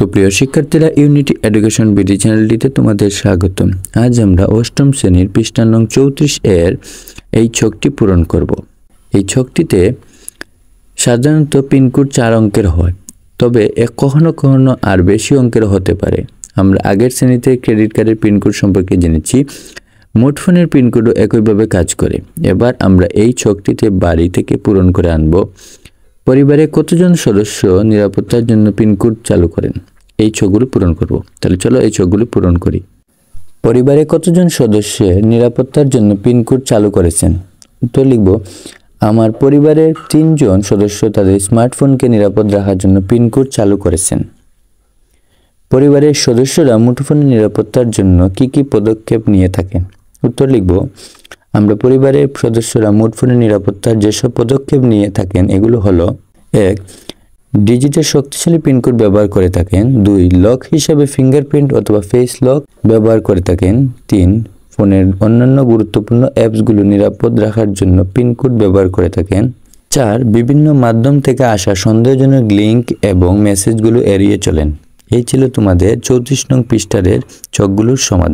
সুপ্রিয় শিক্ষার্থীরা, unity education BD চ্যানেলটিতে তোমাদের স্বাগতম। আজ আমরা অষ্টম শ্রেণীর পৃষ্ঠা নং 34 এর এই ছকটি পূরণ করব। এই ছকটিতে সাধারণত পিনকোড 4 অঙ্কের হয়, তবে কখনো কখনো আর বেশি অঙ্কের হতে পারে। আমরা আগের শ্রেণীতে ক্রেডিট কার্ডের পিনকোড সম্পর্কে জেনেছি। মুঠোফোনের পিনকোডও একইভাবে কাজ করে। এবার আমরা এই ছকটিতে বাড়ি থেকে পূরণ করে আনব। পরিবারে কতজন সদস্য নিরাপত্তার জন্য পিনকোড চালু করেন? এই ছকগুলো পূরণ করব। তাহলে চলো এই ছকগুলো পূরণ করি। পরিবারে কতজন সদস্য নিরাপত্তার জন্য পিনকোড চালু করেছেন? উত্তর লিখব, আমার পরিবারের 3 জন সদস্য তাদের স্মার্টফোনকে নিরাপদ রাখার জন্য পিনকোড চালু করেছেন। পরিবারের সদস্যরা মুঠোফোনের নিরাপত্তার জন্য কি কি পদক্ষেপ নিয়ে থাকেন? উত্তর লিখব, আমরা পরিবারের সদস্যরা মুঠোফোনের নিরাপত্তার যেসব পদক্ষেপ নিয়ে থাকেন এগুলো হলো: 1. ডিজিটাল শক্তিশালী পিনকোড ব্যবহার করে থাকেন। 2. লক হিসাবে ফিঙ্গারপ্রিন্ট অথবা ফেস লক ব্যবহার করে থাকেন। 3. ফোনের অন্যান্য গুরুত্বপূর্ণ অ্যাপসগুলো নিরাপদ রাখার জন্য পিনকোড ব্যবহার করে থাকেন। 4. বিভিন্ন মাধ্যম থেকে আসা সন্দেহজনক লিঙ্ক এবং মেসেজগুলো এড়িয়ে চলেন। এই ছিল তোমাদের 34 নং পৃষ্ঠার ছকগুলোর সমাধান।